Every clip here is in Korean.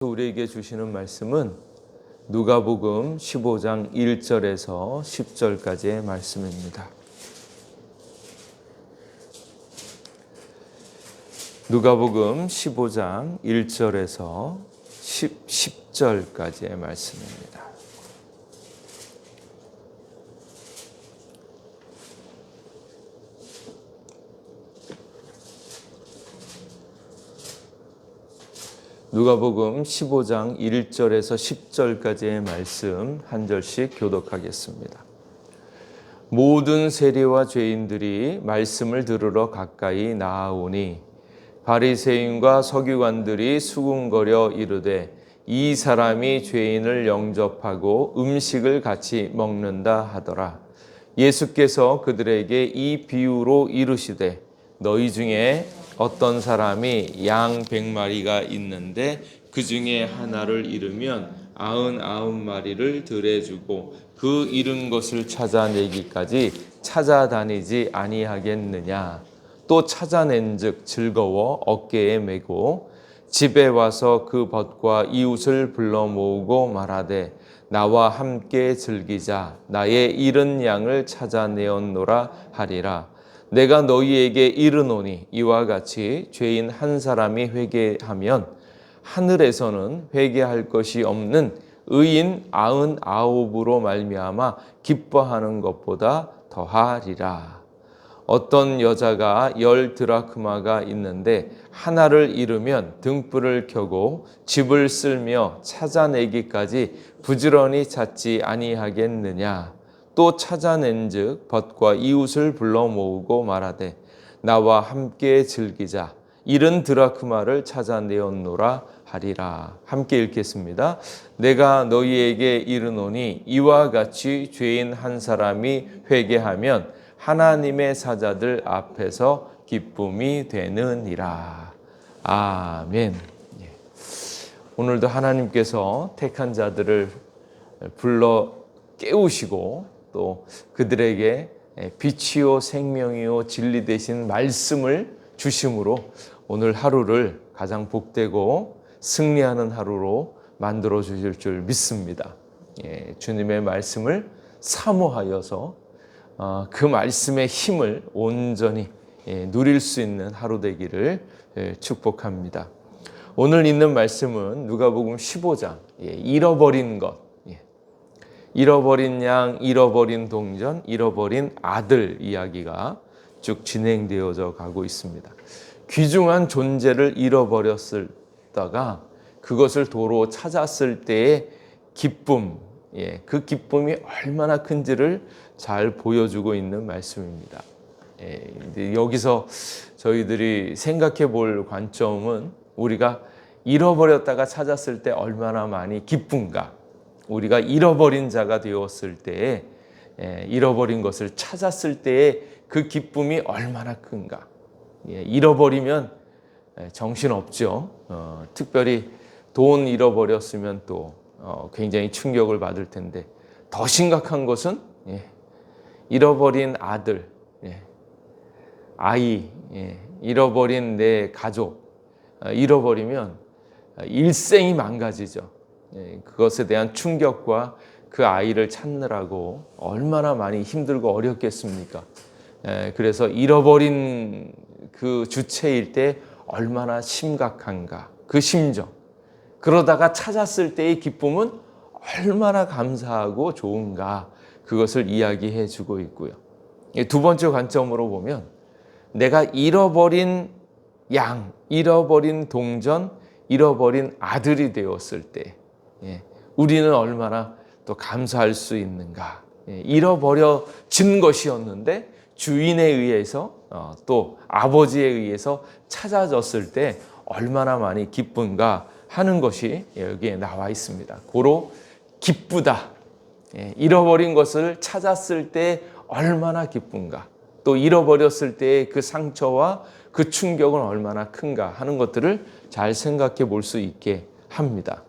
우리에게 주시는 말씀은 누가복음 15장 1절에서 10절까지의 말씀입니다. 누가복음 15장 1절에서 10절까지의 말씀입니다. 누가복음 15장 1절에서 10절까지의 말씀 한 절씩 교독하겠습니다. 모든 세리와 죄인들이 말씀을 들으러 가까이 나아오니 바리새인과 서기관들이 수군거려 이르되 이 사람이 죄인을 영접하고 음식을 같이 먹는다 하더라. 예수께서 그들에게 이 비유로 이르시되 너희 중에 어떤 사람이 양 100마리가 있는데 그 중에 하나를 잃으면 99마리를 들에 주고 그 잃은 것을 찾아내기까지 찾아다니지 아니하겠느냐. 또 찾아낸즉 즐거워 어깨에 메고 집에 와서 그 벗과 이웃을 불러 모으고 말하되 나와 함께 즐기자. 나의 잃은 양을 찾아내었노라 하리라. 내가 너희에게 이르노니 이와 같이 죄인 한 사람이 회개하면 하늘에서는 회개할 것이 없는 의인 99으로 말미암아 기뻐하는 것보다 더하리라. 어떤 여자가 10 드라크마가 있는데 하나를 잃으면 등불을 켜고 집을 쓸며 찾아내기까지 부지런히 찾지 아니하겠느냐. 또 찾아낸즉 벗과 이웃을 불러 모으고 말하되 나와 함께 즐기자. 잃은 드라크마를 찾아내었노라 하리라. 함께 읽겠습니다. 내가 너희에게 이르노니 이와 같이 죄인 한 사람이 회개하면 하나님의 사자들 앞에서 기쁨이 되느니라. 아멘. 오늘도 하나님께서 택한 자들을 불러 깨우시고 또 그들에게 빛이요 생명이요 진리 되신 말씀을 주심으로 오늘 하루를 가장 복되고 승리하는 하루로 만들어 주실 줄 믿습니다. 주님의 말씀을 사모하여서 그 말씀의 힘을 온전히 누릴 수 있는 하루 되기를 축복합니다. 오늘 있는 말씀은 누가복음 15장 잃어버린 것, 잃어버린 양, 잃어버린 동전, 잃어버린 아들 이야기가 쭉 진행되어져 가고 있습니다. 귀중한 존재를 잃어버렸다가 그것을 도로 찾았을 때의 기쁨, 그 기쁨이 얼마나 큰지를 잘 보여주고 있는 말씀입니다. 여기서 저희들이 생각해 볼 관점은 우리가 잃어버렸다가 찾았을 때 얼마나 많이 기쁜가. 우리가 잃어버린 자가 되었을 때에 잃어버린 것을 찾았을 때의 그 기쁨이 얼마나 큰가. 잃어버리면 정신없죠. 특별히 돈 잃어버렸으면 또 굉장히 충격을 받을 텐데 더 심각한 것은 잃어버린 아들, 아이, 잃어버린 내 가족 잃어버리면 일생이 망가지죠. 그것에 대한 충격과 그 아이를 찾느라고 얼마나 많이 힘들고 어렵겠습니까? 그래서 잃어버린 그 주체일 때 얼마나 심각한가, 그 심정. 그러다가 찾았을 때의 기쁨은 얼마나 감사하고 좋은가, 그것을 이야기해 주고 있고요. 두 번째 관점으로 보면 내가 잃어버린 양, 잃어버린 동전, 잃어버린 아들이 되었을 때 우리는 얼마나 또 감사할 수 있는가. 잃어버려진 것이었는데 주인에 의해서 또 아버지에 의해서 찾아졌을 때 얼마나 많이 기쁜가 하는 것이 여기에 나와 있습니다. 고로 기쁘다. 잃어버린 것을 찾았을 때 얼마나 기쁜가. 또 잃어버렸을 때의 그 상처와 그 충격은 얼마나 큰가 하는 것들을 잘 생각해 볼 수 있게 합니다.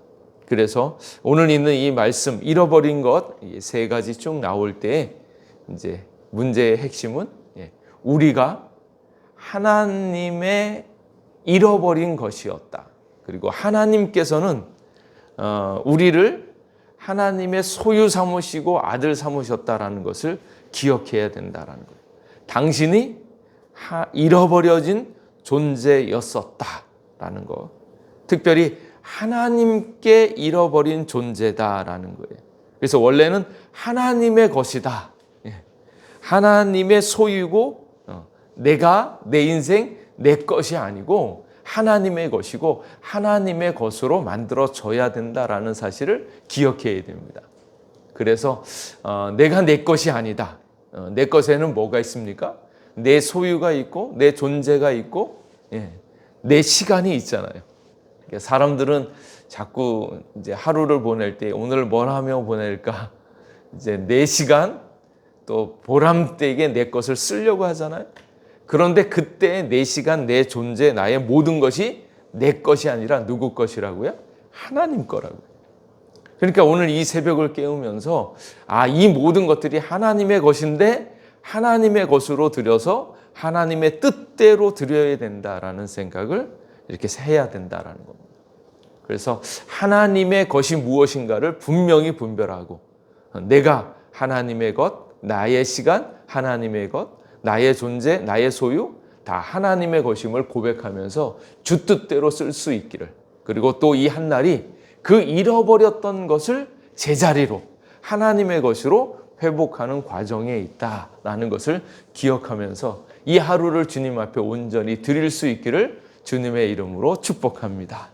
그래서 오늘 있는 이 말씀 잃어버린 것 세 가지 쭉 나올 때 이제 문제의 핵심은 우리가 하나님의 잃어버린 것이었다. 그리고 하나님께서는 우리를 하나님의 소유 삼으시고 아들 삼으셨다라는 것을 기억해야 된다라는 거예요. 당신이 잃어버려진 존재였었다라는 것. 특별히 하나님께 잃어버린 존재다라는 거예요. 그래서 원래는 하나님의 것이다. 하나님의 소유고 내가 내 인생 내 것이 아니고 하나님의 것이고 하나님의 것으로 만들어져야 된다라는 사실을 기억해야 됩니다. 그래서 내가 내 것이 아니다. 내 것에는 뭐가 있습니까? 내 소유가 있고 내 존재가 있고 내 시간이 있잖아요. 사람들은 자꾸 이제 하루를 보낼 때 오늘 뭘 하며 보낼까? 이제 내 시간 또 보람되게 내 것을 쓰려고 하잖아요. 그런데 그때 내 시간, 내 존재, 나의 모든 것이 내 것이 아니라 누구 것이라고요? 하나님 거라고요. 그러니까 오늘 이 새벽을 깨우면서 이 모든 것들이 하나님의 것인데 하나님의 것으로 드려서 하나님의 뜻대로 드려야 된다라는 생각을 이렇게 해야 된다라는 겁니다. 그래서 하나님의 것이 무엇인가를 분명히 분별하고 내가 하나님의 것, 나의 시간, 하나님의 것, 나의 존재, 나의 소유 다 하나님의 것임을 고백하면서 주 뜻대로 쓸 수 있기를, 그리고 또 이 한날이 그 잃어버렸던 것을 제자리로 하나님의 것으로 회복하는 과정에 있다라는 것을 기억하면서 이 하루를 주님 앞에 온전히 드릴 수 있기를 주님의 이름으로 축복합니다.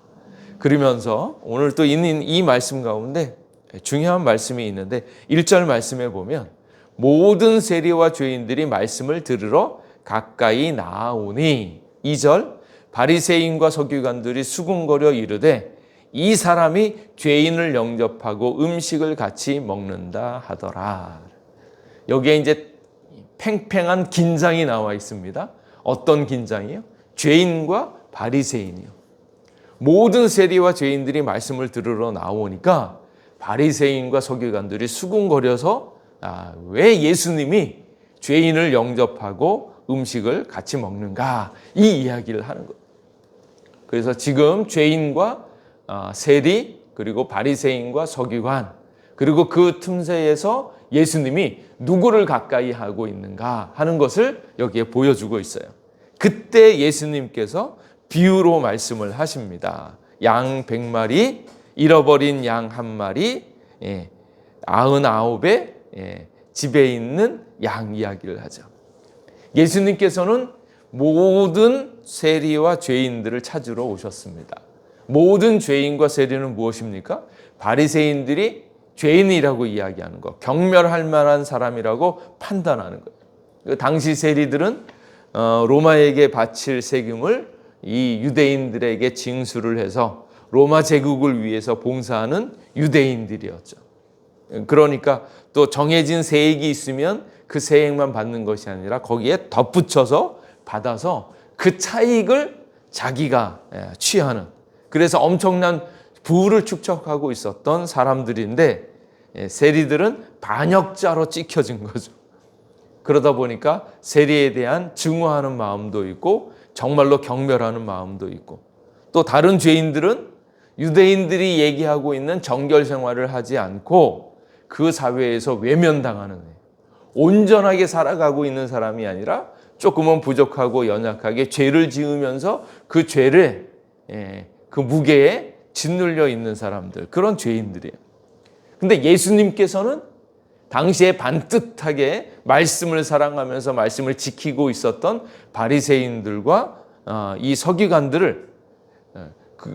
그러면서 오늘 또 있는 이 말씀 가운데 중요한 말씀이 있는데 1절 말씀에 보면 모든 세리와 죄인들이 말씀을 들으러 가까이 나아오니 2절 바리새인과 서기관들이 수군거려 이르되 이 사람이 죄인을 영접하고 음식을 같이 먹는다 하더라. 여기에 이제 팽팽한 긴장이 나와 있습니다. 어떤 긴장이요? 죄인과 바리새인이요. 모든 세리와 죄인들이 말씀을 들으러 나오니까 바리새인과 서기관들이 수군거려서 왜 예수님이 죄인을 영접하고 음식을 같이 먹는가 이 이야기를 하는 거예요. 그래서 지금 죄인과 세리 그리고 바리새인과 서기관 그리고 그 틈새에서 예수님이 누구를 가까이 하고 있는가 하는 것을 여기에 보여주고 있어요. 그때 예수님께서 비유로 말씀을 하십니다. 양 100마리, 잃어버린 양 1마리, 99의 집에 있는 양 이야기를 하죠. 예수님께서는 모든 세리와 죄인들을 찾으러 오셨습니다. 모든 죄인과 세리는 무엇입니까? 바리새인들이 죄인이라고 이야기하는 것, 경멸할 만한 사람이라고 판단하는 거예요. 당시 세리들은 로마에게 바칠 세금을 이 유대인들에게 징수를 해서 로마 제국을 위해서 봉사하는 유대인들이었죠. 그러니까 또 정해진 세액이 있으면 그 세액만 받는 것이 아니라 거기에 덧붙여서 받아서 그 차익을 자기가 취하는, 그래서 엄청난 부를 축적하고 있었던 사람들인데 세리들은 반역자로 찍혀진 거죠. 그러다 보니까 세리에 대한 증오하는 마음도 있고 정말로 경멸하는 마음도 있고, 또 다른 죄인들은 유대인들이 얘기하고 있는 정결 생활을 하지 않고 그 사회에서 외면당하는, 온전하게 살아가고 있는 사람이 아니라 조금은 부족하고 연약하게 죄를 지으면서 그 죄를 그 무게에 짓눌려 있는 사람들, 그런 죄인들이에요. 근데 예수님께서는 당시에 반듯하게 말씀을 사랑하면서 말씀을 지키고 있었던 바리새인들과 이 서기관들을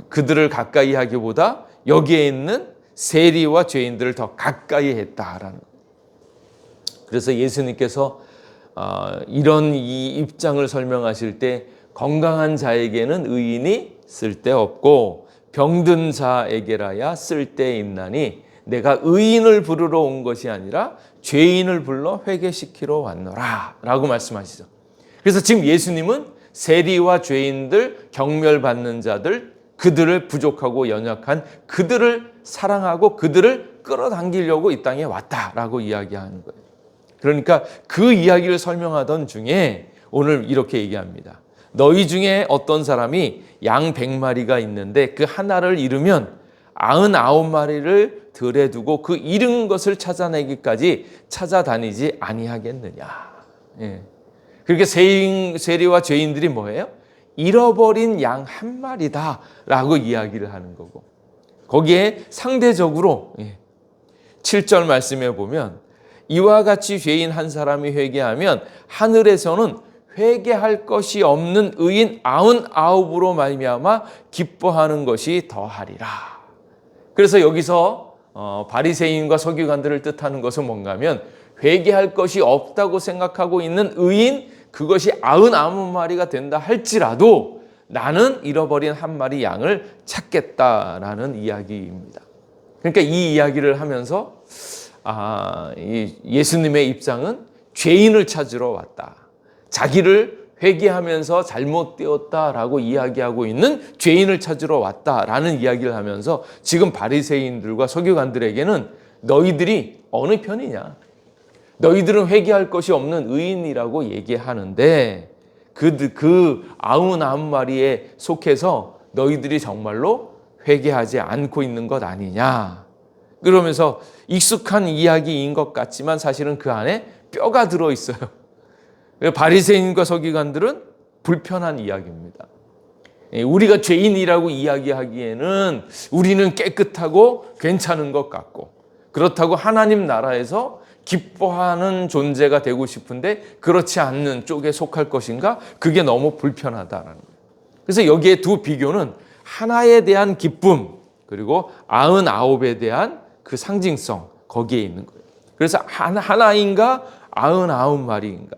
그들을 가까이 하기보다 여기에 있는 세리와 죄인들을 더 가까이 했다라는 거예요. 그래서 예수님께서 이런 이 입장을 설명하실 때 건강한 자에게는 의인이 쓸데없고 병든 자에게라야 쓸데있나니 내가 의인을 부르러 온 것이 아니라 죄인을 불러 회개시키러 왔노라 라고 말씀하시죠. 그래서 지금 예수님은 세리와 죄인들, 경멸받는 자들, 그들을 부족하고 연약한 그들을 사랑하고 그들을 끌어당기려고 이 땅에 왔다라고 이야기하는 거예요. 그러니까 그 이야기를 설명하던 중에 오늘 이렇게 얘기합니다. 너희 중에 어떤 사람이 양 100마리가 있는데 그 하나를 잃으면 99마리를 들에 두고 그 잃은 것을 찾아내기까지 찾아다니지 아니하겠느냐. 예. 그렇게 세리와 죄인들이 뭐예요? 잃어버린 양 한 마리다라고 이야기를 하는 거고, 거기에 상대적으로 7절 말씀에 보면 이와 같이 죄인 한 사람이 회개하면 하늘에서는 회개할 것이 없는 의인 99으로 말미암아 기뻐하는 것이 더하리라. 그래서 여기서 바리새인과 서기관들을 뜻하는 것은 뭔가 하면 회개할 것이 없다고 생각하고 있는 의인, 그것이 99마리가 된다 할지라도 나는 잃어버린 한 마리 양을 찾겠다라는 이야기입니다. 그러니까 이 이야기를 하면서 예수님의 입장은 죄인을 찾으러 왔다. 자기를 회개하면서 잘못되었다라고 이야기하고 있는 죄인을 찾으러 왔다라는 이야기를 하면서 지금 바리새인들과 서기관들에게는 너희들이 어느 편이냐? 너희들은 회개할 것이 없는 의인이라고 얘기하는데 그 99마리에 속해서 너희들이 정말로 회개하지 않고 있는 것 아니냐. 그러면서 익숙한 이야기인 것 같지만 사실은 그 안에 뼈가 들어있어요. 바리새인과 서기관들은 불편한 이야기입니다. 우리가 죄인이라고 이야기하기에는 우리는 깨끗하고 괜찮은 것 같고, 그렇다고 하나님 나라에서 기뻐하는 존재가 되고 싶은데 그렇지 않는 쪽에 속할 것인가? 그게 너무 불편하다라는 거예요. 그래서 여기에 두 비교는 하나에 대한 기쁨, 그리고 99에 대한 그 상징성, 거기에 있는 거예요. 그래서 하나인가 99마리인가.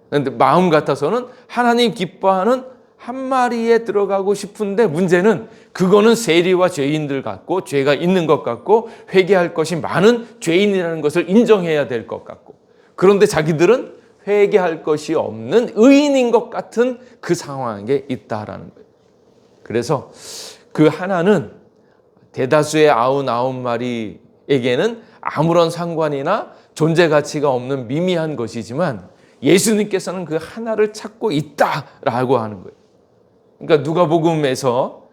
그런데 마음 같아서는 하나님 기뻐하는 한 마리에 들어가고 싶은데 문제는 그거는 세리와 죄인들 같고 죄가 있는 것 같고 회개할 것이 많은 죄인이라는 것을 인정해야 될 것 같고, 그런데 자기들은 회개할 것이 없는 의인인 것 같은 그 상황에 있다라는 거예요. 그래서 그 하나는 대다수의 99마리에게는 아무런 상관이나 존재 가치가 없는 미미한 것이지만 예수님께서는 그 하나를 찾고 있다라고 하는 거예요. 그러니까 누가복음에서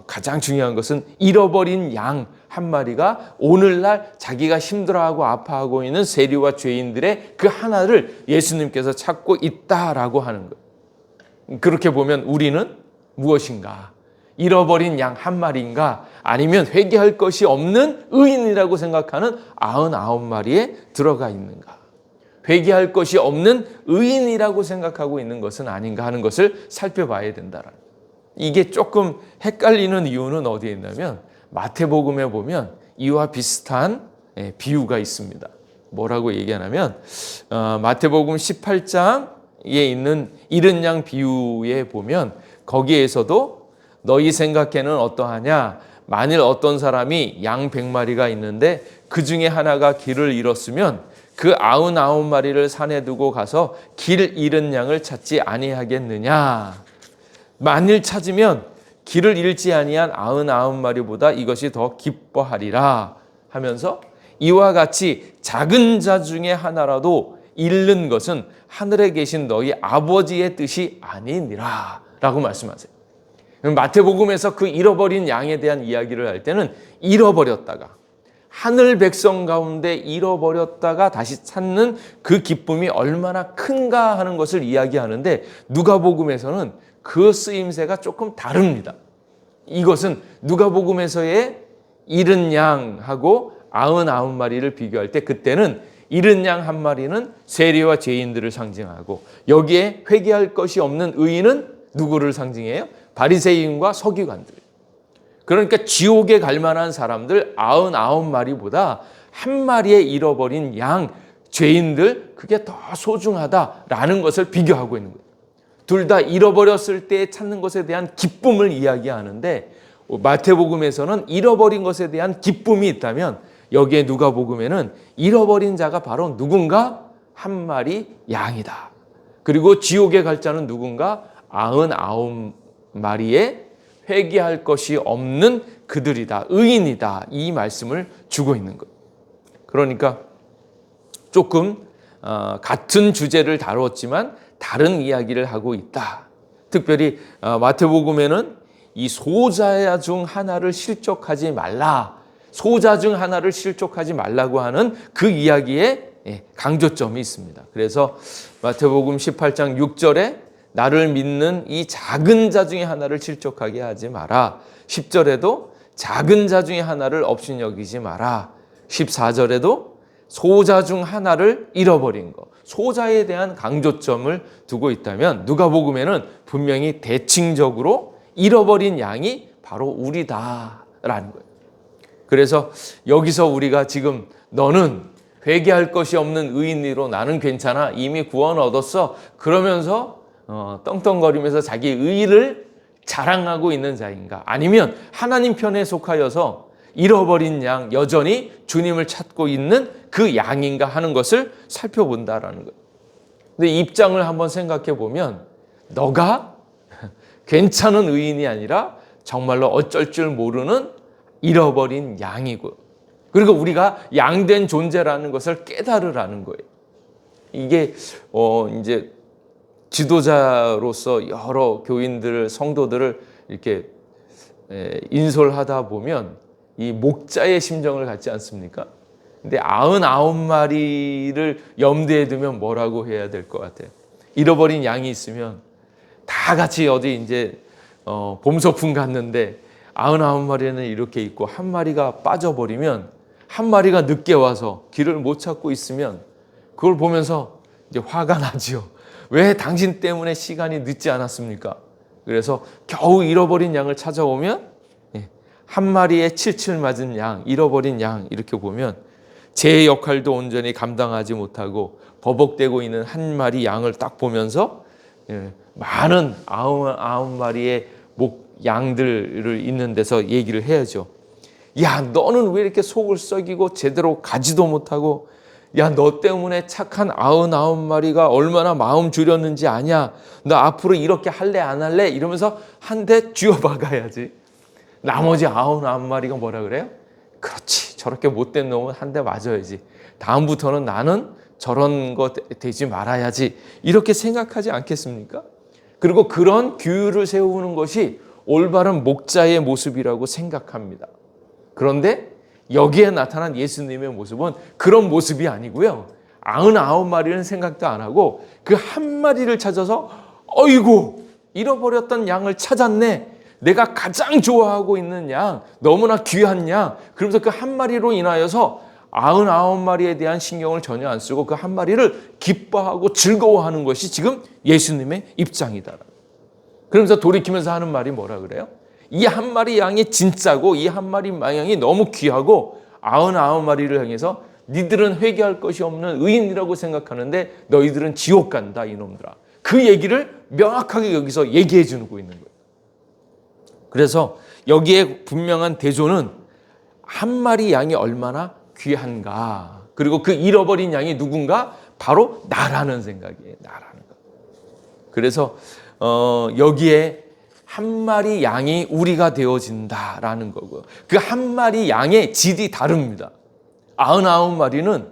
가장 중요한 것은 잃어버린 양 한 마리가 오늘날 자기가 힘들어하고 아파하고 있는 세리와 죄인들의 그 하나를 예수님께서 찾고 있다라고 하는 거예요. 그렇게 보면 우리는 무엇인가? 잃어버린 양 한 마리인가? 아니면 회개할 것이 없는 의인이라고 생각하는 99마리에 들어가 있는가? 회개할 것이 없는 의인이라고 생각하고 있는 것은 아닌가 하는 것을 살펴봐야 된다라는 거예요. 이게 조금 헷갈리는 이유는 어디에 있냐면 마태복음에 보면 이와 비슷한 비유가 있습니다. 뭐라고 얘기하냐면 마태복음 18장에 있는 잃은 양 비유에 보면 거기에서도 너희 생각에는 어떠하냐? 만일 어떤 사람이 양 100마리가 있는데 그 중에 하나가 길을 잃었으면 그 99마리를 산에 두고 가서 길 잃은 양을 찾지 아니하겠느냐? 만일 찾으면 길을 잃지 아니한 99마리보다 이것이 더 기뻐하리라 하면서 이와 같이 작은 자 중에 하나라도 잃는 것은 하늘에 계신 너희 아버지의 뜻이 아니니라 라고 말씀하세요. 마태복음에서 그 잃어버린 양에 대한 이야기를 할 때는 잃어버렸다가 하늘 백성 가운데 잃어버렸다가 다시 찾는 그 기쁨이 얼마나 큰가 하는 것을 이야기하는데 누가복음에서는 그 쓰임새가 조금 다릅니다. 이것은 누가복음에서의 잃은 양하고 99마리를 비교할 때 그때는 잃은 양 한 마리는 세리와 죄인들을 상징하고 여기에 회개할 것이 없는 의인은 누구를 상징해요? 바리새인과 서기관들. 그러니까 지옥에 갈 만한 사람들 99마리보다 한 마리의 잃어버린 양, 죄인들, 그게 더 소중하다라는 것을 비교하고 있는 거예요. 둘 다 잃어버렸을 때 찾는 것에 대한 기쁨을 이야기하는데 마태복음에서는 잃어버린 것에 대한 기쁨이 있다면 여기에 누가복음에는 잃어버린 자가 바로 누군가? 한 마리 양이다. 그리고 지옥에 갈 자는 누군가? 99마리의 회개할 것이 없는 그들이다. 의인이다. 이 말씀을 주고 있는 거예요. 그러니까 조금 같은 주제를 다뤘지만 다른 이야기를 하고 있다. 특별히 마태복음에는 이 소자 중 하나를 실족하지 말라. 소자 중 하나를 실족하지 말라고 하는 그 이야기에 강조점이 있습니다. 그래서 마태복음 18장 6절에 나를 믿는 이 작은 자 중에 하나를 실족하게 하지 마라. 10절에도 작은 자 중에 하나를 업신여기지 마라. 14절에도 소자 중 하나를 잃어버린 것. 소자에 대한 강조점을 두고 있다면 누가복음에는 분명히 대칭적으로 잃어버린 양이 바로 우리다라는 거예요. 그래서 여기서 우리가 지금 너는 회개할 것이 없는 의인으로 나는 괜찮아. 이미 구원 얻었어. 그러면서 떵떵거리면서 자기 의의를 자랑하고 있는 자인가? 아니면 하나님 편에 속하여서 잃어버린 양, 여전히 주님을 찾고 있는 그 양인가 하는 것을 살펴본다라는 거예요. 근데 입장을 한번 생각해 보면 너가 괜찮은 의인이 아니라 정말로 어쩔 줄 모르는 잃어버린 양이고, 그리고 우리가 양된 존재라는 것을 깨달으라는 거예요. 이게 이제 지도자로서 여러 교인들, 성도들을 이렇게 인솔하다 보면 이 목자의 심정을 갖지 않습니까? 근데 99마리를 염두에 두면 뭐라고 해야 될 것 같아요? 잃어버린 양이 있으면 다 같이 어디 이제 봄소풍 갔는데 99마리는 이렇게 있고 한 마리가 빠져버리면, 한 마리가 늦게 와서 길을 못 찾고 있으면 그걸 보면서 이제 화가 나지요. 왜 당신 때문에 시간이 늦지 않았습니까? 그래서 겨우 잃어버린 양을 찾아오면 한 마리에 칠칠 맞은 양, 잃어버린 양 이렇게 보면 제 역할도 온전히 감당하지 못하고 버벅대고 있는 한 마리 양을 딱 보면서 많은 99마리의 양들을 있는 데서 얘기를 해야죠. 야, 너는 왜 이렇게 속을 썩이고 제대로 가지도 못하고, 야, 너 때문에 착한 99마리가 얼마나 마음 졸였는지 아냐? 너 앞으로 이렇게 할래 안 할래? 이러면서 한 대 쥐어박아야지. 나머지 99마리가 뭐라 그래요? 그렇지, 저렇게 못된 놈은 한 대 맞아야지. 다음부터는 나는 저런 거 되지 말아야지. 이렇게 생각하지 않겠습니까? 그리고 그런 규율을 세우는 것이 올바른 목자의 모습이라고 생각합니다. 그런데 여기에 나타난 예수님의 모습은 그런 모습이 아니고요. 99마리는 생각도 안 하고 그 한 마리를 찾아서 어이구, 잃어버렸던 양을 찾았네. 내가 가장 좋아하고 있는 양, 너무나 귀한 양. 그러면서 그 한 마리로 인하여서 99마리에 대한 신경을 전혀 안 쓰고 그 한 마리를 기뻐하고 즐거워하는 것이 지금 예수님의 입장이다. 그러면서 돌이키면서 하는 말이 뭐라 그래요? 이 한 마리 양이 진짜고 이 한 마리 양이 너무 귀하고 99마리를 향해서 니들은 회개할 것이 없는 의인이라고 생각하는데 너희들은 지옥 간다 이놈들아. 그 얘기를 명확하게 여기서 얘기해 주고 있는 거예요. 그래서 여기에 분명한 대조는 한 마리 양이 얼마나 귀한가. 그리고 그 잃어버린 양이 누군가? 바로 나라는 생각이에요. 나라는 거. 그래서 여기에 한 마리 양이 우리가 되어진다라는 거고요. 그 한 마리 양의 질이 다릅니다. 99마리는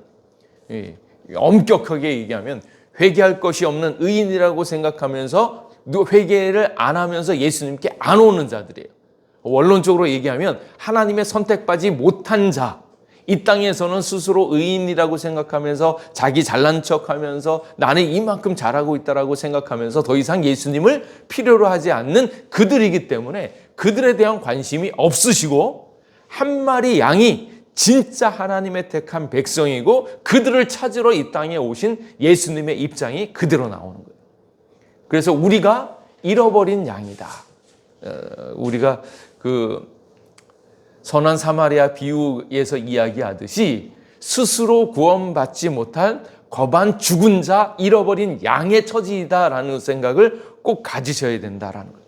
엄격하게 얘기하면 회개할 것이 없는 의인이라고 생각하면서 회개를 안 하면서 예수님께 안 오는 자들이에요. 원론적으로 얘기하면 하나님의 선택받지 못한 자, 이 땅에서는 스스로 의인이라고 생각하면서 자기 잘난 척하면서 나는 이만큼 잘하고 있다라고 생각하면서 더 이상 예수님을 필요로 하지 않는 그들이기 때문에 그들에 대한 관심이 없으시고, 한 마리 양이 진짜 하나님의 택한 백성이고 그들을 찾으러 이 땅에 오신 예수님의 입장이 그대로 나오는 거예요. 그래서 우리가 잃어버린 양이다. 우리가 그 선한 사마리아 비유에서 이야기하듯이 스스로 구원받지 못한 거반 죽은 자, 잃어버린 양의 처지이다라는 생각을 꼭 가지셔야 된다라는 거예요.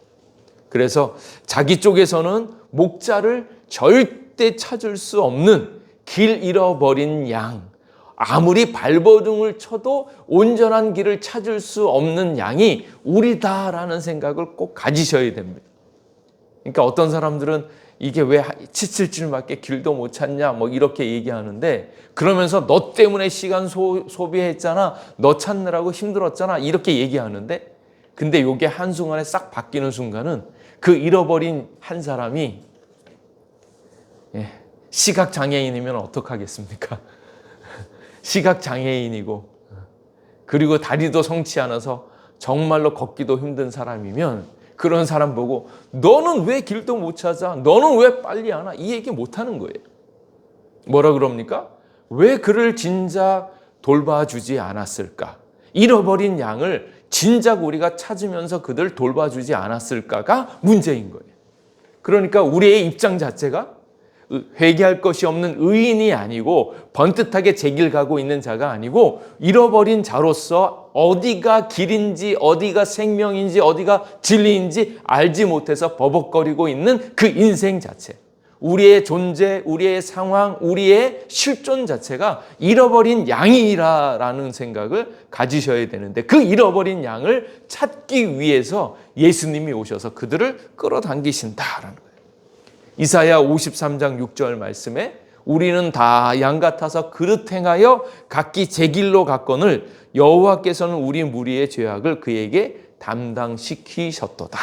그래서 자기 쪽에서는 목자를 절대 찾을 수 없는 길 잃어버린 양, 아무리 발버둥을 쳐도 온전한 길을 찾을 수 없는 양이 우리다라는 생각을 꼭 가지셔야 됩니다. 그러니까 어떤 사람들은 이게 왜 치칠줄밖에 길도 못 찾냐 뭐 이렇게 얘기하는데, 그러면서 너 때문에 시간 소비했잖아, 너 찾느라고 힘들었잖아 이렇게 얘기하는데, 근데 이게 한순간에 싹 바뀌는 순간은 그 잃어버린 한 사람이 시각장애인이면 어떡하겠습니까? 시각장애인이고 그리고 다리도 성치 않아서 정말로 걷기도 힘든 사람이면 그런 사람 보고 너는 왜 길도 못 찾아? 너는 왜 빨리 안 와? 이 얘기 못 하는 거예요. 뭐라 그럽니까? 왜 그를 진작 돌봐주지 않았을까? 잃어버린 양을 진작 우리가 찾으면서 그들 돌봐주지 않았을까가 문제인 거예요. 그러니까 우리의 입장 자체가 회개할 것이 없는 의인이 아니고 번듯하게 제 길 가고 있는 자가 아니고 잃어버린 자로서 어디가 길인지 어디가 생명인지 어디가 진리인지 알지 못해서 버벅거리고 있는 그 인생 자체, 우리의 존재, 우리의 상황, 우리의 실존 자체가 잃어버린 양이라는 생각을 가지셔야 되는데 그 잃어버린 양을 찾기 위해서 예수님이 오셔서 그들을 끌어당기신다라는 거예요. 이사야 53장 6절 말씀에 우리는 다 양 같아서 그릇 행하여 각기 제 길로 갔거늘 여호와께서는 우리 무리의 죄악을 그에게 담당시키셨도다.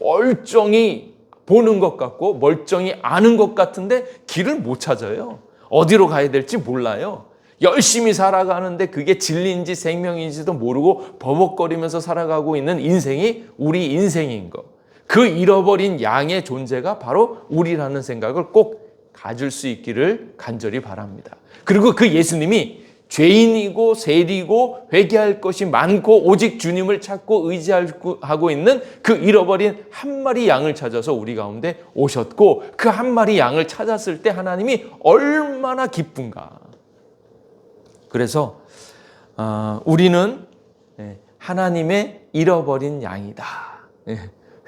멀쩡히 보는 것 같고 멀쩡히 아는 것 같은데 길을 못 찾아요. 어디로 가야 될지 몰라요. 열심히 살아가는데 그게 진리인지 생명인지도 모르고 버벅거리면서 살아가고 있는 인생이 우리 인생인 거. 그 잃어버린 양의 존재가 바로 우리라는 생각을 꼭 가질 수 있기를 간절히 바랍니다. 그리고 그 예수님이 죄인이고 세리고 회개할 것이 많고 오직 주님을 찾고 의지하고 있는 그 잃어버린 한 마리 양을 찾아서 우리 가운데 오셨고 그 한 마리 양을 찾았을 때 하나님이 얼마나 기쁜가. 그래서 우리는 하나님의 잃어버린 양이다.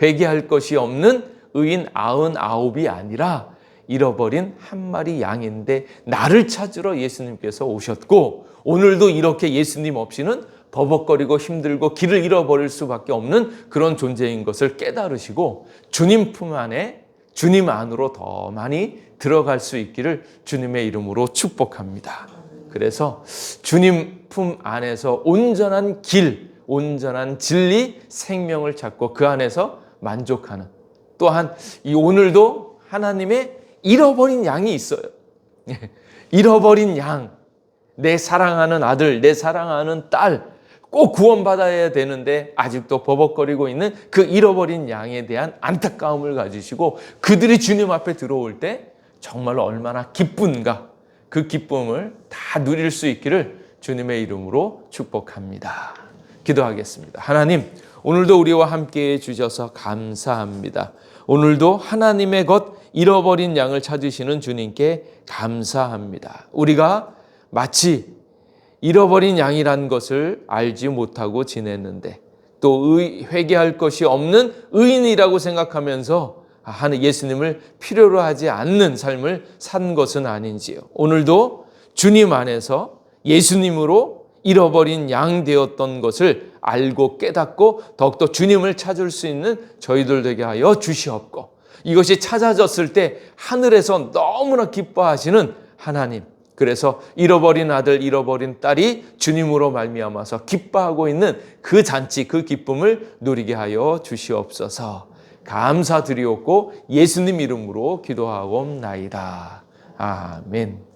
회개할 것이 없는 의인 99이 아니라 잃어버린 한 마리 양인데 나를 찾으러 예수님께서 오셨고 오늘도 이렇게 예수님 없이는 버벅거리고 힘들고 길을 잃어버릴 수밖에 없는 그런 존재인 것을 깨달으시고 주님 품 안에 주님 안으로 더 많이 들어갈 수 있기를 주님의 이름으로 축복합니다. 그래서 주님 품 안에서 온전한 길, 온전한 진리, 생명을 찾고 그 안에서 만족하는 또한 이 오늘도 하나님의 잃어버린 양이 있어요. 잃어버린 양, 내 사랑하는 아들, 내 사랑하는 딸 꼭 구원받아야 되는데 아직도 버벅거리고 있는 그 잃어버린 양에 대한 안타까움을 가지시고 그들이 주님 앞에 들어올 때 정말로 얼마나 기쁜가 그 기쁨을 다 누릴 수 있기를 주님의 이름으로 축복합니다. 기도하겠습니다. 하나님, 오늘도 우리와 함께해 주셔서 감사합니다. 오늘도 하나님의 것 잃어버린 양을 찾으시는 주님께 감사합니다. 우리가 마치 잃어버린 양이란 것을 알지 못하고 지냈는데 또 회개할 것이 없는 의인이라고 생각하면서 예수님을 필요로 하지 않는 삶을 산 것은 아닌지요. 오늘도 주님 안에서 예수님으로 잃어버린 양 되었던 것을 알고 깨닫고 더욱더 주님을 찾을 수 있는 저희들 되게 하여 주시옵고 이것이 찾아졌을 때 하늘에서 너무나 기뻐하시는 하나님, 그래서 잃어버린 아들, 잃어버린 딸이 주님으로 말미암아서 기뻐하고 있는 그 잔치, 그 기쁨을 누리게 하여 주시옵소서. 감사드리옵고 예수님 이름으로 기도하옵나이다. 아멘.